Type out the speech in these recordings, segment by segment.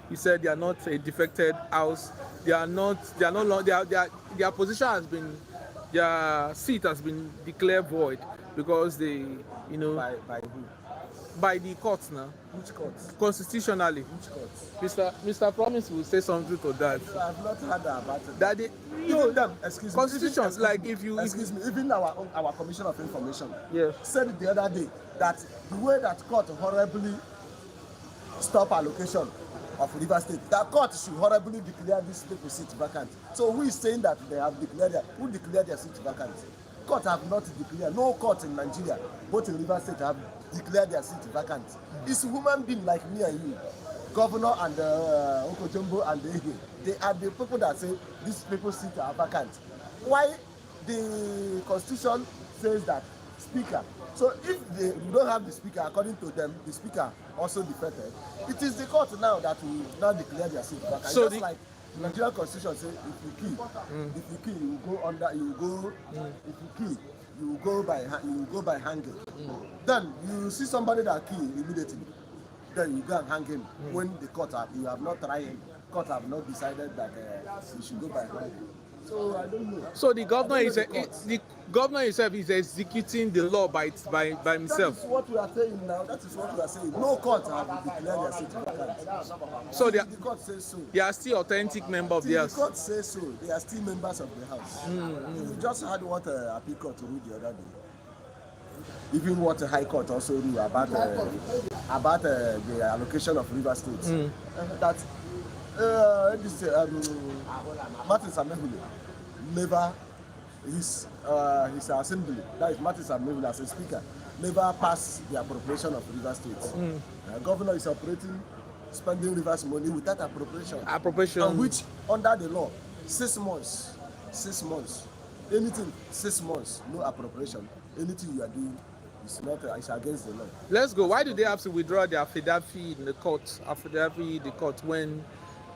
You said they are not a defected house. They are not. They are no longer. Their position has been. Their seat has been declared void because they, you know, By who? by the courts now, Which court? constitutionally. Which court? Mr. Promise will say something to that. I've not heard about it. That they, Even them, excuse me, constitutions like if you, excuse me, even our Commission of Information yes, said the other day that the way that court horribly stop allocation of River State, that court should horribly declare this people seat vacant. So who is saying that they have declared who declared their seat vacant? Court have not declared. No court in Nigeria, both in River State, have declared their seat vacant. It's human being like me and you, governor and Uncle Jumbo and Ege. They are the people that say these people's seats are vacant. Why the constitution says that speaker? So if you don't have the speaker, according to them, the speaker also defected. It is the court now that will now declare their seat vacant. So just like Nigerian constitution say, if you kill, you will go under, you will go. If you kill, you will go by hanging. Then you see somebody that kill immediately, then you go and hang him. When the court you have not tried him, court have not decided that you should go by hanging. So I don't know. So the governor the governor himself is executing the law by himself. That is what we are saying now. That is what we are saying. No court have declared their seat vacant. So the court says so. They are still authentic member of the house. The court says so. They are still members of the house. We just had what appeal court ruled the other day. Even what the High Court also ruled about the allocation of River State. That Martin Samehule never his assembly, that is Martin Samehule as a speaker, never passed the appropriation of River State. Governor is operating, spending River's money without appropriation. And which under the law, 6 months, anything 6 months, no appropriation. Anything you are doing is not it's against the law. Let's go. Why do they have to withdraw their affidavit in the court? When,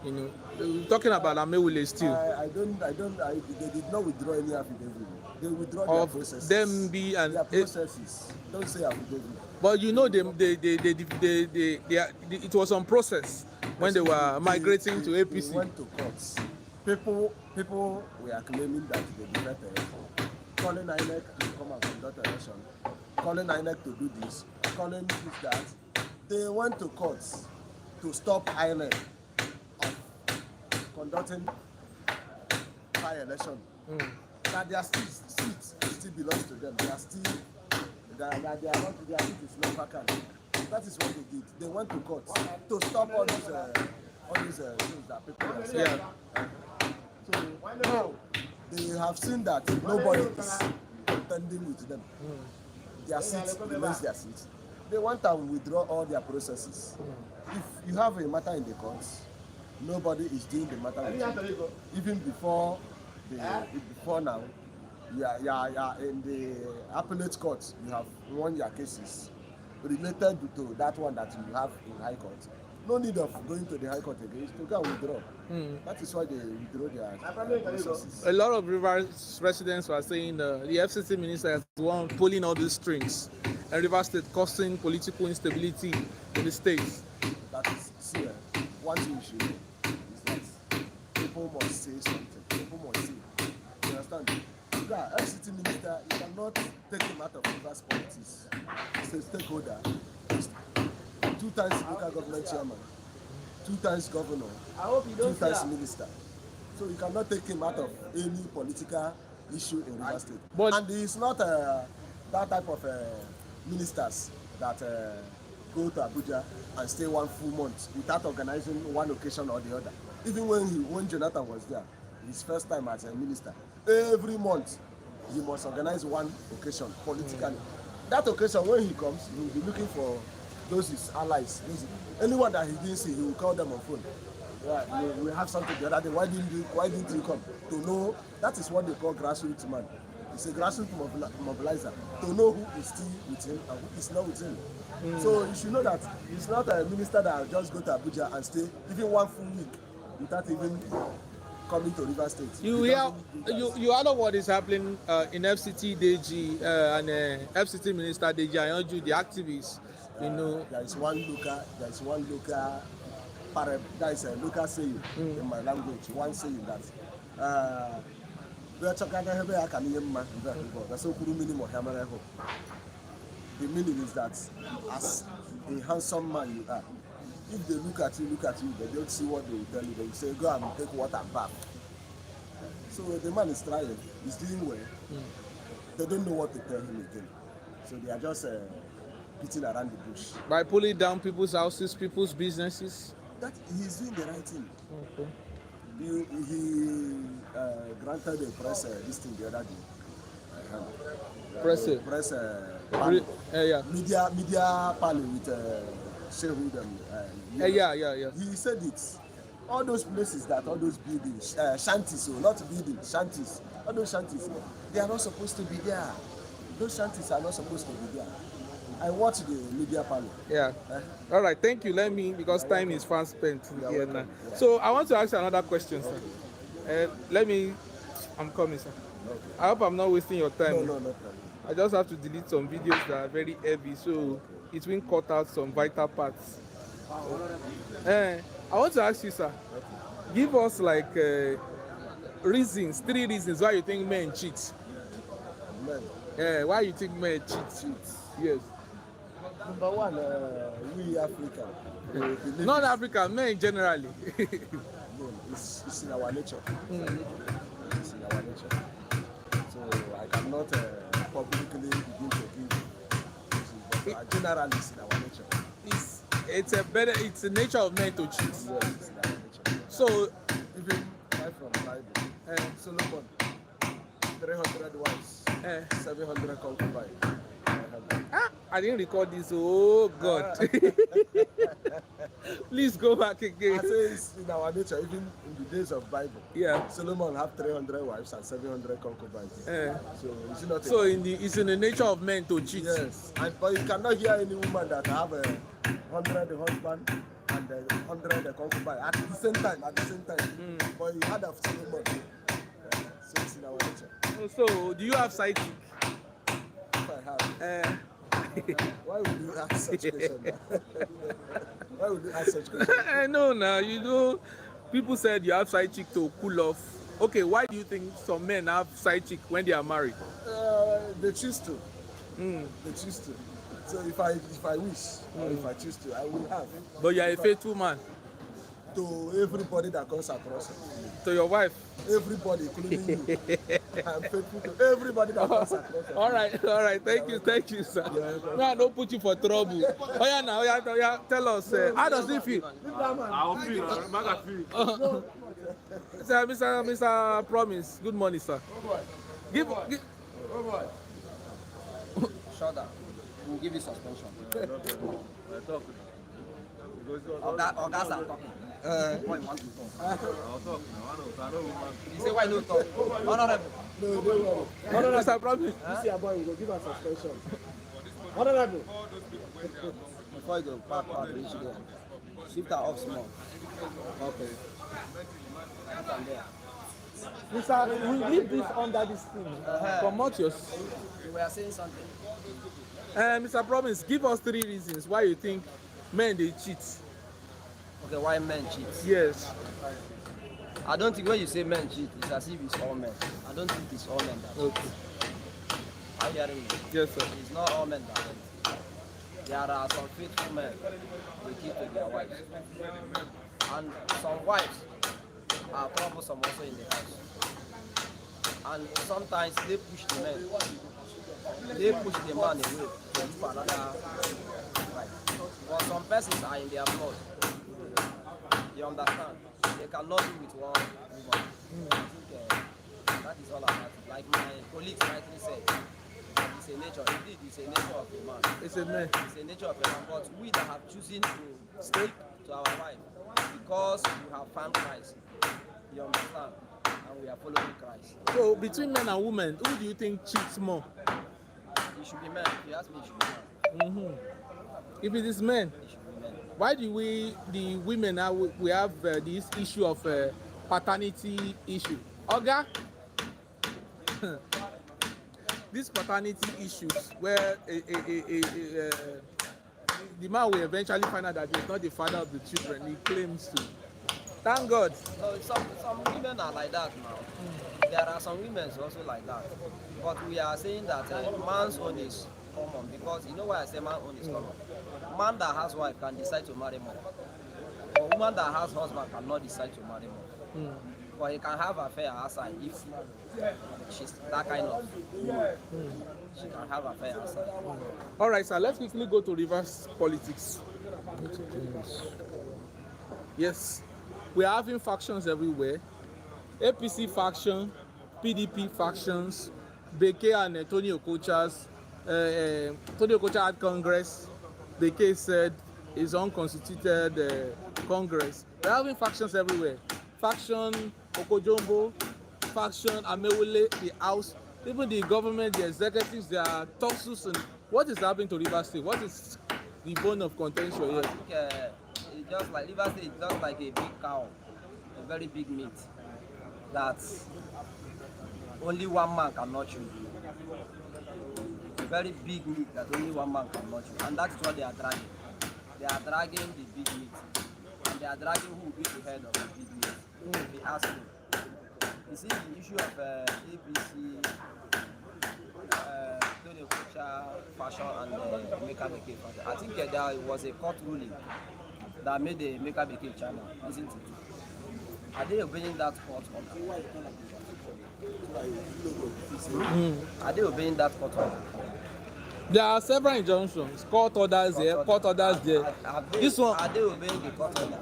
you know, we're talking about Amewule still. They did not withdraw any affidavit. They withdraw their processes. Them be and their processes. Don't say affidavit. But you know, it was on process when they were migrating to APC. They went to courts. People were claiming that they defected, calling INEC to come and conduct election, calling INEC to do this, calling this that. They went to courts to stop INEC conducting fair election. That their seats still belongs to them. They are still their seat is not vacant. That is what they did. They went to court to stop all these things that people are saying. So now they have seen that nobody is contending with them. Their seats remains their seats. They want to withdraw all their processes. If you have a matter in the courts, nobody is doing the matter with you. Even before now, you are in the appellate court, you have won your cases related to that one that you have in High Court. No need of going to the High Court again, to go and withdraw. That is why they withdraw their processes. A lot of Rivers residents were saying the FCT minister is the one pulling all these strings, and Rivers State causing political instability in the state. That is, see, one thing you should know is that people must say something. People must say. You understand? Yeah, FCT minister, you cannot take him out of Rivers politics. He's a stakeholder. He's 2 times local government chairman, 2 times governor, 2 times minister. So you cannot take him out of any political issue in Rivers State. And he's not that type of ministers that go to Abuja and stay 1 full month without organizing one occasion or the other. Even when Jonathan was there, his first time as a minister, every month he must organize one occasion politically. That occasion, when he comes, he will be looking for those his allies. Anyone that he didn't see, he will call them on phone. Yeah, we have something the other day. Why didn't you come? To know, that is what they call grassroots man. It's a grassroots mobilizer. To know who is still with him and who is not with him. So you should know that he's not a minister that will just go to Abuja and stay even 1 full week without even coming to River State. You know what is happening in FCT DG and FCT Minister DG Ayanju, the activists. You know, there is one local that is a local saying in my language. One saying that that's so meaning of the meaning is that as a handsome man you are, if they look at you, they don't see what they will tell you. They will say, go and take water and bath. So the man is trying, he's doing well. They don't know what to tell him again. So they are just beating around the bush. By pulling down people's houses, people's businesses? That he's doing the right thing. Okay. He granted a press this thing the other day. Press it. Press Yeah. media panel with Shehu. Yeah. He said it. All those places that all those buildings, shanties, so not buildings, shanties. All those shanties, they are not supposed to be there. Those shanties are not supposed to be there. I watched the media panel. Yeah. All right. Thank you. Let me, because time is fast spent here now. Yeah. So I want to ask you another question, sir. I'm coming, sir. Okay. I hope I'm not wasting your time. No problem. I just have to delete some videos that are very heavy, so it will cut out some vital parts. I want to ask you, sir, give us like reasons, 3 reasons why you think men cheat. Men. Why you think men cheat? Yes. Number one, we African. Not African, men generally. It's in our nature. It's in our nature. So I cannot publicly begin to give reasons, but generally it's in our nature. It's the nature of men to cheat. Yes, it's in our nature. So even right from the Bible, Solomon, 300 wives, 700 concubines. I didn't record this. Oh God! Please go back again. I say it's in our nature, even in the days of Bible. Yeah. Solomon had 300 wives and 700 concubines. So it's not. So it's in the nature of men to cheat. Yes, but you cannot hear any woman that have 100 husband and 100 concubines at the same time. But he had a Solomon. So it's in our nature. So do you have side chick? If I have. Why would you ask such question? Why would you ask such question? I know now. You know, people said you have side chick to cool off. Okay, why do you think some men have side chick when they are married? They choose to. They choose to. So if I wish, or if I choose to, I will have. But you are a faithful man. To everybody that comes across me. To your wife? Everybody, including you. I'm faithful to everybody that comes across me. All right. Thank you, sir. No, I don't put you for trouble. Tell us, how does it feel? I'll feel. Sir, Mr. Promise, good morning, sir. Give. Shut down. We'll give you suspension. Ogas are talking. What you want to talk? I'll talk. You say why no talk? Honorable. No, Mr. Promise. This year boy, we will give us suspension. Honorable. Before you go back, reach there. Shift her off small. Okay. Put there. Mr. We leave this under this thing. Promote yours. You were saying something. Mr. Promise, give us 3 reasons why you think men they cheat. Okay, why men cheat? Yes. I don't think when you say men cheat, it's as if it's all men. I don't think it's all men that cheat. Okay. Are you hearing me? Yes, sir. It's not all men that cheat. There are some faithful men they keep to their wives. And some wives are troublesome also in the house. And sometimes they push the men. They push the man away to look for another wife. But some persons are in their blood. You understand? They cannot be with one woman. I think that is all about it. Like my colleagues rightly said, it's a nature. Indeed, it's a nature of a man. It's a man. It's a nature of a man. But we that have chosen to stick to our wife because we have found Christ. You understand? And we are following Christ. So between men and women, who do you think cheats more? It should be men. If you ask me, it should be men. If it is men, It should be men. why do the women now, we have this issue of paternity issue? Oga, these paternity issues where the man will eventually find out that he's not the father of the children he claims to. Thank God. So some women are like that now. There are some women also like that. But we are saying that man's own is common because you know why I say man's own is common. Man that has wife can decide to marry more. Or woman that has husband cannot decide to marry more. But he can have affair outside if she's that kind of woman. She can have affair outside. All right, sir. Let's quickly go to reverse politics. Yes, we are having factions everywhere. APC faction, PDP factions, Beke and Tony Okocha's. Tony Okocha had Congress. Beke said his unconstituted Congress. We're having factions everywhere. Faction Okojombo, faction Amewule, the House, even the government, the executives, they are toxins. And what is happening to Rivers State? What is the bone of contention here? I think it's just like Rivers State is just like a big cow, a very big meat that only one man cannot chew. A very big meat that only one man cannot chew, and that's what they are dragging. They are dragging the big meat, and they are dragging who will be the head of the big meat. They ask him. You see the issue of APC, Tony Okocha fashion and Meka Beke fashion. I think there was a court ruling that made the Meka Beke channel, isn't it? Are they obeying that court order? Are they obeying that court order? There are several injunctions, court orders here, court orders there. This one, Are they obeying the court order?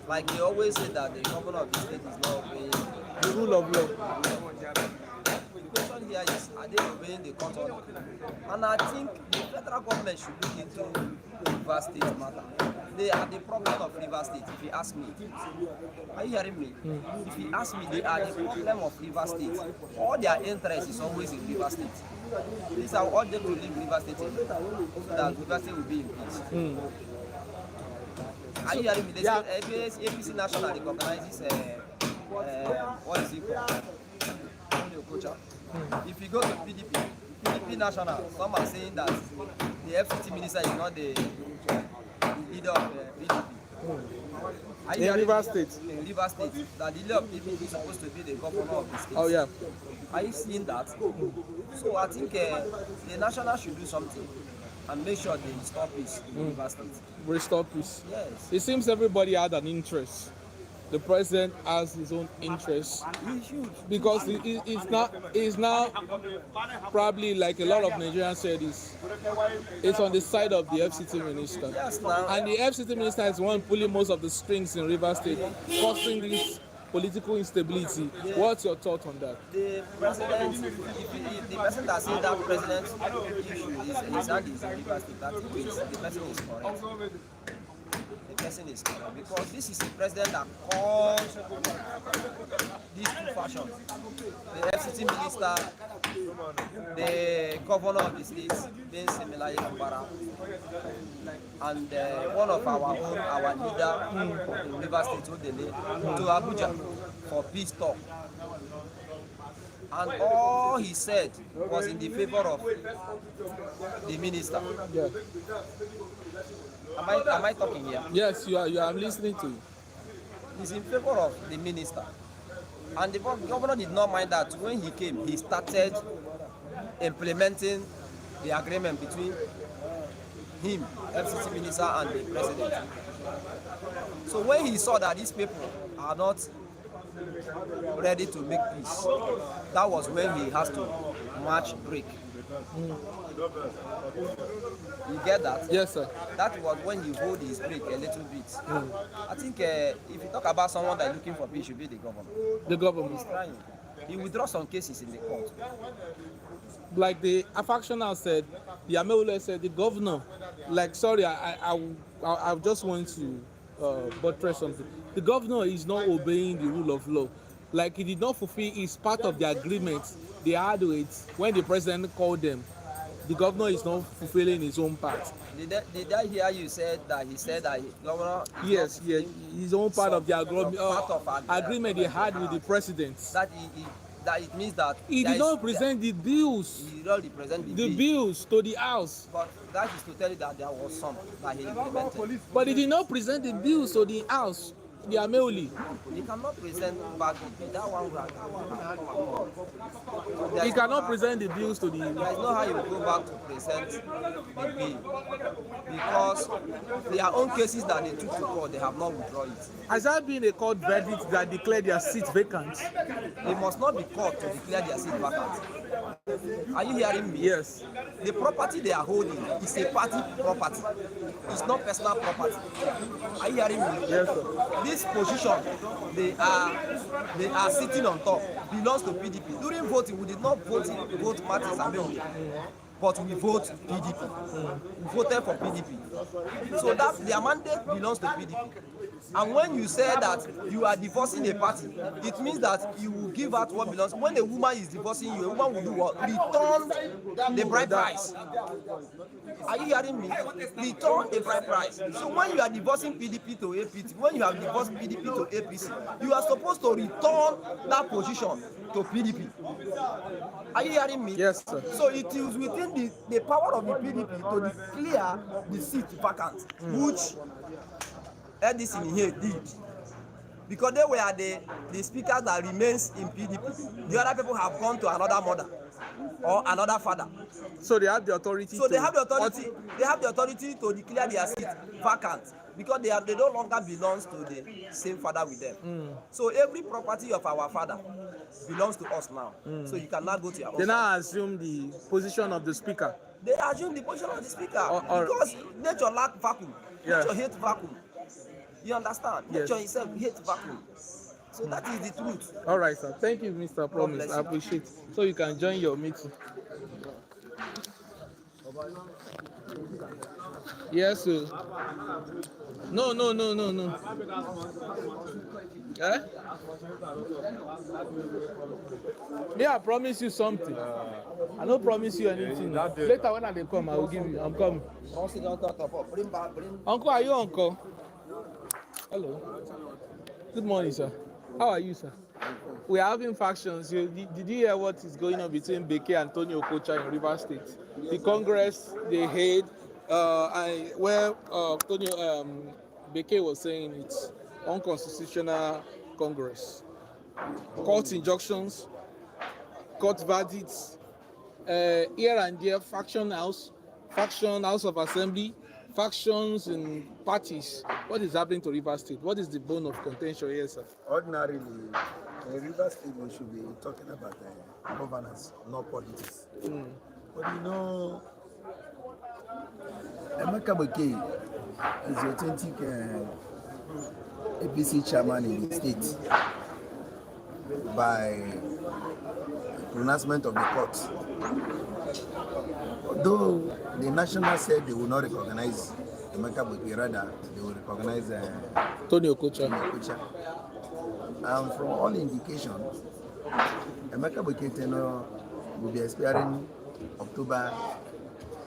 Like they always say that the governor of the state is not obeying the rule of law. The question here is, are they obeying the court order? And I think the federal government should look into Rivers State matter. They are the problem of Rivers State, if you ask me. Are you hearing me? If you ask me, they are the problem of Rivers State. All their interest is always in Rivers State. These are all they will leave Rivers State in, so that Rivers State will be in peace. Are you hearing me? They say APC National recognizes what is it called? If you go to PDP National, some are saying that the FCT minister is not the leader of the PDP. In Rivers State. In Rivers State, that the leader of PDP is supposed to be the governor of the state. Oh yeah. Are you seeing that? So I think the national should do something and make sure they restore peace in Rivers State. Restore peace. Yes. It seems everybody had an interest. The president has his own interest because it's now probably, like a lot of Nigerians said, it's on the side of the FCT minister. Yes, now. And the FCT minister is the one pulling most of the strings in Rivers State, causing this political instability. What's your thought on that? The president, if the person that says that president's issue is his hand is in Rivers State, that means the person is correct. The person is correct because this is a president that calls these two factions. The FCT minister, the governor of the state, being similarly fubara, and one of our own, our leader in Rivers State, to Abuja for peace talk. And all he said was in the favor of the minister. Yeah. Am I talking here? Yes, you are. I'm listening to you. He's in favor of the minister. And the governor did not mind that when he came, he started implementing the agreement between him, FCT minister, and the president. So when he saw that these people are not ready to make peace, that was when he has to march break. You get that? Yes, sir. That was when he hold his break a little bit. I think if you talk about someone that is looking for peace, should be the government. The government. He's trying. He withdraw some cases in the court. Like the factional said, the Ameule said, the governor, like, sorry, I just want to buttress something. The governor is not obeying the rule of law. Like, he did not fulfill his part of the agreement they had with when the president called them. The governor is not fulfilling his own part. Did I hear you said that he said that governor? Yes, his own part of the agreement agreement they had with the president. That that it means that He there did not present the bills. he did not represent the The bill. bills to the house. But that is to tell you that there was some that he implemented. But he did not present the bills to the house, the Ameoli. He cannot present back the bill. That one will He cannot present the bills to the. There is no how you go back to present the bill because their own cases that they took to court, they have not withdrawn it. Has there been a court verdict that declared their seats vacant? They must not be court to declare their seat vacant. Are you hearing me? Yes. The property they are holding is a party property. It's not personal property. Are you hearing me? Yes, sir. This position they are sitting on top belongs to PDP. During voting, we did not vote Martins Ameoli, but we vote PDP. We voted for PDP. So that their mandate belongs to PDP. And when you say that you are divorcing a party, it means that you will give out what belongs. When a woman is divorcing you, a woman will do what? Return the bride price. Are you hearing me? Return the bride price. So when you are divorcing PDP to APC, when you have divorced PDP to APC, you are supposed to return that position to PDP. Are you hearing me? Yes, sir. So it is within the power of the PDP to declare the seat vacant, which Edison here did. Because they were the speakers that remains in PDP. The other people have gone to another mother or another father. So they have the authority. So they have the authority. They have the authority to declare their seat vacant because they no longer belongs to the same father with them. So every property of our father belongs to us now. So you cannot go to your own. They now assume the position of the speaker. They assume the position of the speaker Or because nature lack vacuum. Yeah. Nature hate vacuum. You understand? Yes. Nature itself hates vacuum. So that is the truth. All right, sir. Thank you, Mr. Promise. bless I you. appreciate it. So you can join your meeting. Yes, sir. No. Eh? Me, I promise you something. I don't promise you anything. Later when I come, I will give you. I'm coming. Uncle, are you uncle? Hello. Good morning, sir. How are you, sir? We are having factions. Did you hear what is going on between Beke and Tony Okocha in Rivers State? The Congress, they hate, where Tony Beke was saying it's unconstitutional Congress. Court injunctions, court verdicts, here and there, faction house of assembly, factions in parties. What is happening to Rivers State? What is the bone of contention here, sir? Ordinarily, in Rivers State, we should be talking about governance, not politics. But you know, Emeka Boke is the authentic APC chairman in the state by pronouncement of the court. Though the national said they will not recognize Emeka Boke, rather they will recognize Tony Okocha. And from all indications, Emeka Boke tenure will be expiring October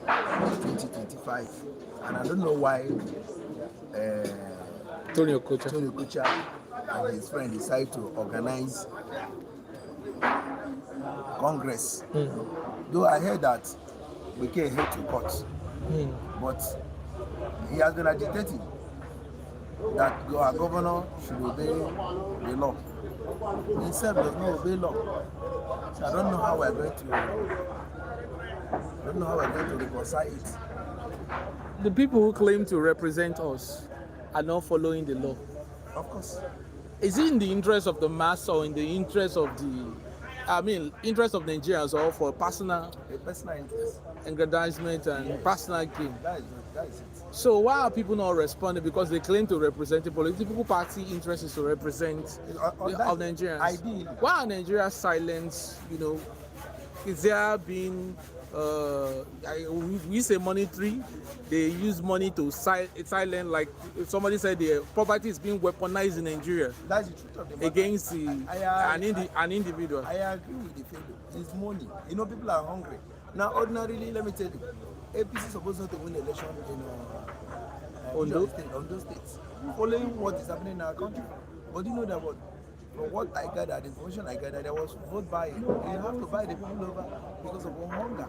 2025. And I don't know why Tony Okocha and his friend decide to organize Congress. Though I heard that we can't head to court, but he has been agitating that our governor should obey the law. He himself does not obey law. So I don't know how we're going to reconcile it. The people who claim to represent us are not following the law. Of course. Is it in the interest of the mass or in the interest of interest of Nigerians, or for personal A personal interest. aggrandizement and personal gain? That is it. So why are people not responding? Because they claim to represent a political party interest is to represent of Nigerians. Ideally. Why are Nigerians silent? Is there been we say monetary? They use money to silent, like if somebody said the property is being weaponized in Nigeria That's the truth of the matter. against an individual. I agree with the fellow. It's money. You know, people are hungry. Now, ordinarily, let me tell you, APC is supposed not to win election in Ondo State, Ondo State, following what is happening in our country. But you know that what? from what I gathered, the information I gathered, there was vote buying. You have to buy the people over because of hunger.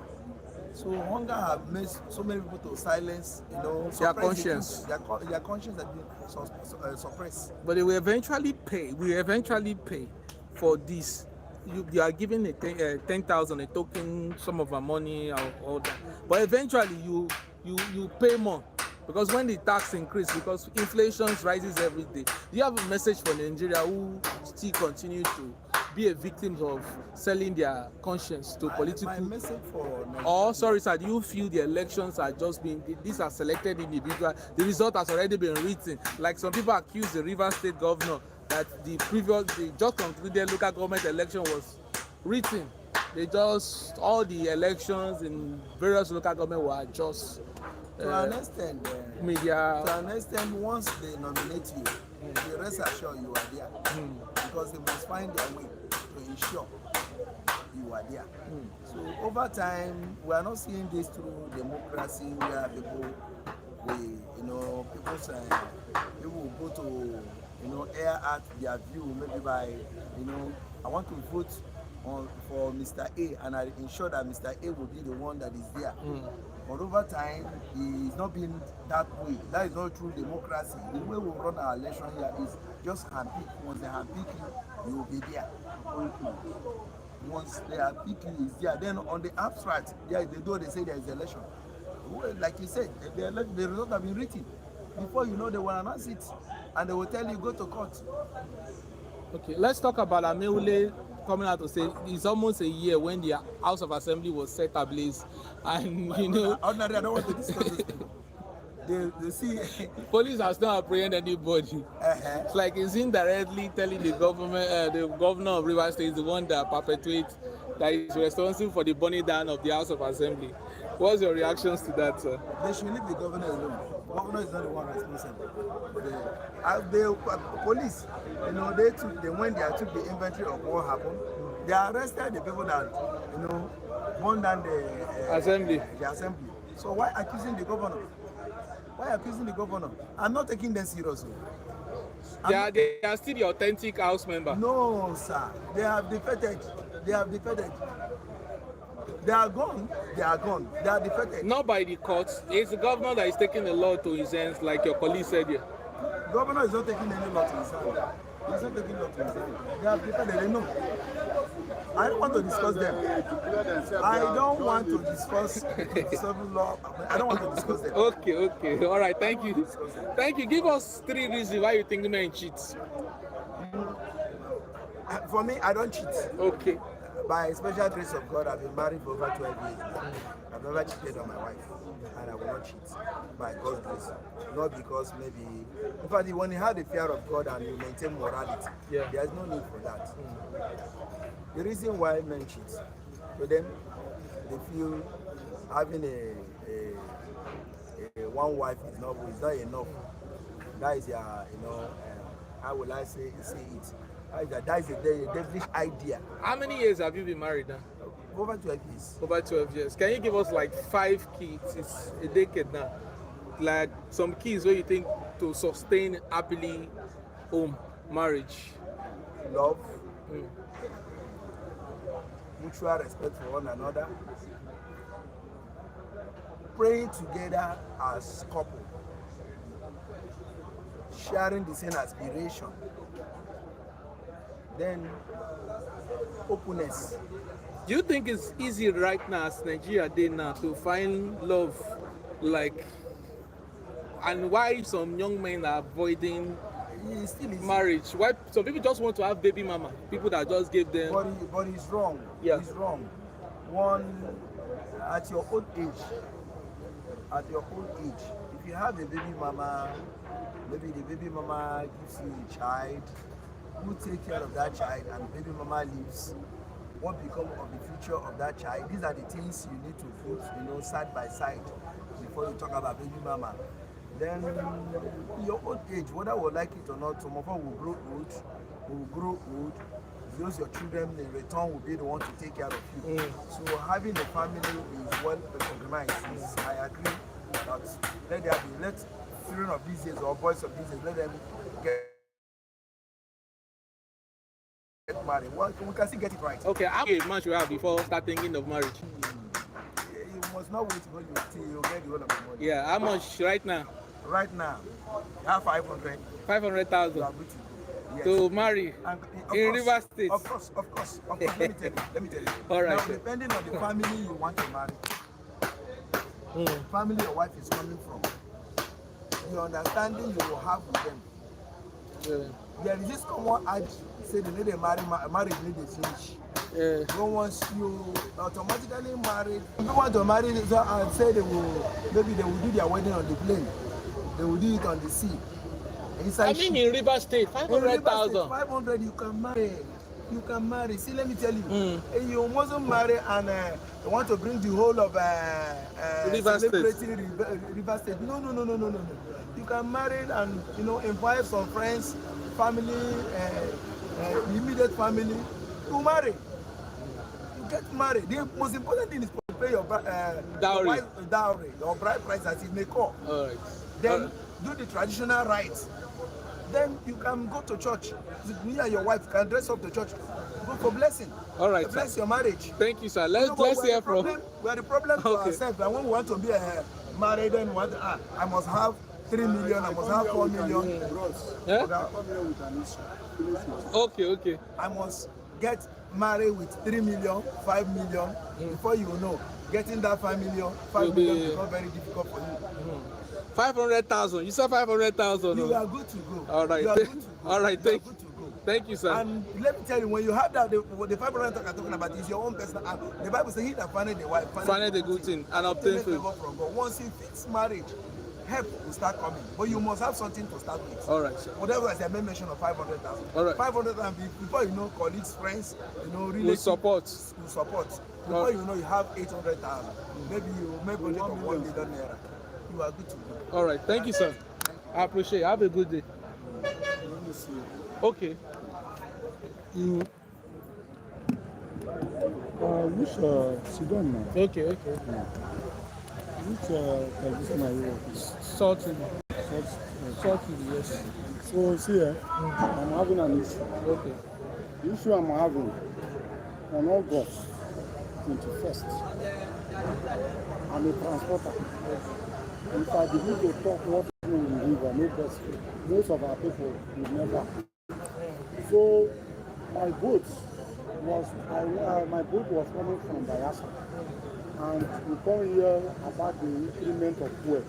So hunger have made so many people to silence, Their suppress conscience. the truth. Their conscience has been suppressed. But they will eventually pay. We eventually pay for this. You are giving a 10,000 a token, some of our money or all that. But eventually you pay more because when the tax increase, because inflation rises every day. Do you have a message for Nigeria who still continue to be a victim of selling their conscience to My political? message for Nigeria. Or sorry, sir, do you feel the elections are just being, these are selected individuals, the result has already been written? Like some people accuse the Rivers State governor that the just concluded local government election was written. They just, all the elections in various local government were just To an extent, media. to an extent, once they nominate you, the rest assure you are there. Because they must find their way to ensure you are there. So over time, we are not seeing this through democracy where people will go to air out their view maybe by I want to vote for Mr. A and I ensure that Mr. A will be the one that is there. But over time, it's not been that way. That is not true democracy. The way we run our election here is just handpick. Once they handpick you, you will be there. Once they handpick you, is there. Then on the abstract, they say there is election. Well, like you said, the result have been written. Before you know, they will announce it, and they will tell you go to court. Okay, let's talk about Ameule coming out to say it's almost a year when the House of Assembly was set ablaze, and Ordinarily, I don't want to discuss this thing. They see. police has not apprehended anybody. It's like he's indirectly telling the government, the governor of Rivers State is the one that perpetuates, that is responsible for the burning down of the House of Assembly. What's your reactions to that, sir? They should leave the governor alone. The governor is not the one responsible. The police, when they took the inventory of what happened, they arrested the people that, burned down the Assembly. The assembly. So why accusing the governor? Why accusing the governor? I'm not taking them seriously. They are still the authentic House member. No, sir. They have defeated. They have defeated. They are gone. They are gone. They are defeated. Not by the courts. It's the governor that is taking the law to his hands, like your colleague said here. Governor is not taking any law to his hand. He's not taking law to his hand. They have defeated. They know. I don't want to discuss them. I don't want to discuss law. I don't want to discuss them. Okay. All right. Thank you. Thank you. Give us 3 reasons why you think men cheat. For me, I don't cheat. Okay. By special grace of God, I've been married for over 12 years now. I've never cheated on my wife, and I will not cheat by God's grace. Not because maybe, in fact, when you have the fear of God and you maintain morality, there's no need for that. The reason why men cheat, to them, they feel having a one wife is not enough. That is how will I say it? That is a devilish idea. How many years have you been married now? Over 12 years. Over 12 years. Can you give us like 5 keys? It's a decade now. Like some keys where you think to sustain happily home marriage. Love. Mutual respect for one another. Praying together as couple. Sharing the same aspiration. Then openness. Do you think it's easy right now as Nigeria day now to find love, like, and why some young men are avoiding marriage? Why some people just want to have baby mama? People that just give them. But it's wrong. Yeah. It's wrong. One, at your old age, if you have a baby mama, maybe the baby mama gives you a child. Who take care of that child and baby mama leaves, what become of the future of that child? These are the things you need to put side by side before you talk about baby mama. Then in your old age, whether we like it or not, some of us will grow old. Those your children in return will be the one to take care of you. So having a family is well recognized. I agree that let children of these days or boys of these days, let them get get married. Well, we can still get it right. Okay, how a man should have before start thinking of marriage? You must not wait till you get the whole of the money. Yeah, how much right now? Right now, you have 500. 500,000 You are good to go. Yes. to marry And, in River State. Of course. Let me tell you. All right. Now, depending on the family you want to marry, family your wife is coming from, the understanding you will have with them. Yeah. There is this common adage say they need a marriage need a finish. Yeah. No once you automatically married, people want to marry and say they will do their wedding on the plane, they will do it on the sea. I mean in River State, 500,000. 500 you can marry. See, let me tell you, you mustn't marry and you want to bring the whole of River celebrating River State. No. You can marry and invite some friends, family, immediate family. You marry. You get married. The most important thing is to pay your dowry, your bride price as it may call. All right. Then do the traditional rites. Then you can go to church. You and your wife can dress up to church. Go for blessing. All right. Bless your marriage. Thank you, sir. Let's hear from. We are the problem to ourselves. And when we want to be married, then I must have 3 million. I must have 4 million. Yeah? Okay. I must get married with 3 million, 5 million. Before you know, getting that 5 million, 5 million become very difficult for you. 500,000. You said 500,000. You are good to go. All right. You are good to go. All right. Thank you. Thank you, sir. And let me tell you, when you have that, the 500 I'm talking about is your own personal. The Bible says, "He that findeth the wife Find the good thing and obtain favor from God." Once he fix marriage, help will start coming. But you must have something to start with. All right, sir. Whatever I said, I mention of 500,000. All right. 500,000 before you know, colleagues, friends, relatives will support. Before you know, you have 800,000. Maybe you make budget of 1 million naira. You are good to go. All right. Thank you, sir. I appreciate it. Have a good day. Okay. Which Sudan now? Okay. Which television are you working? Salty. Yes. So see, I'm having an issue. Okay. The issue I'm having on August 21st, I'm a transporter. If I begin to talk what we live, most of our people will never. So my boat was coming from Bayelsa, and we come here about the increment of fuel,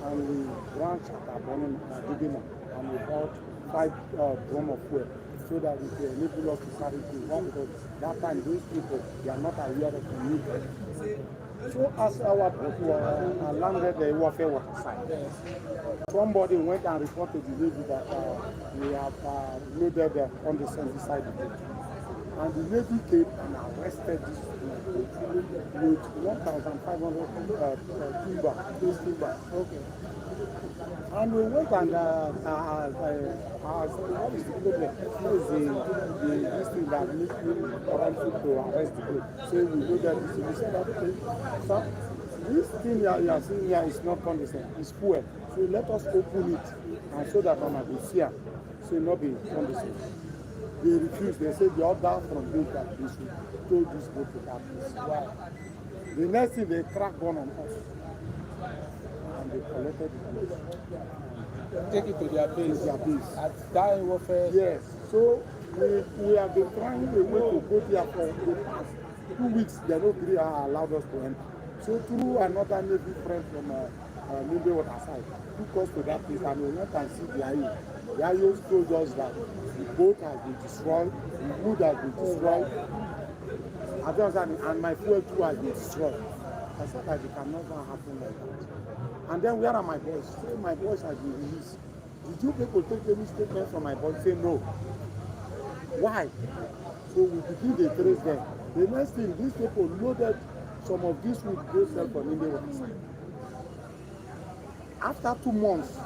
and we branched at Abonin Digima, and we bought 5 drum of fuel so that we can enable us to carry through. Because that time those people they are not aware of the need. So as our boat landed the warfare side, somebody went and reported to the Navy that we have loaded on the center side of it. And the Navy came and arrested this with 1,500 timber. Okay. And we went and what is the problem? This thing that makes me currently to arrest the boat. So we loaded this thing. We said, okay, sir, this thing you are seeing here is not condensate, it's fuel. So let us open it, and so that on the sea, so not be condensate. They refused. They said the order from them that they should told this boat to that place. Why? The next thing they cracked gun on us, and they collected the boat. Take it to their base. At that warfare. Yes. So we have been trying a way to go there for the past 2 weeks. They don't really allowed us to enter. So through another Navy friend from Navy water side, took us to that place, and we went and see the IO. The IO told us that the boat has been destroyed, the wood has been destroyed, and my fuel too has been destroyed. I said that it cannot happen like that. And then where are my boys? Say my boys have been released. Did you people take any statement from my boys? Say no. Why? So we begin to trace them. The next thing, these people loaded some of this wood go sell for Ninde water. After 2 months,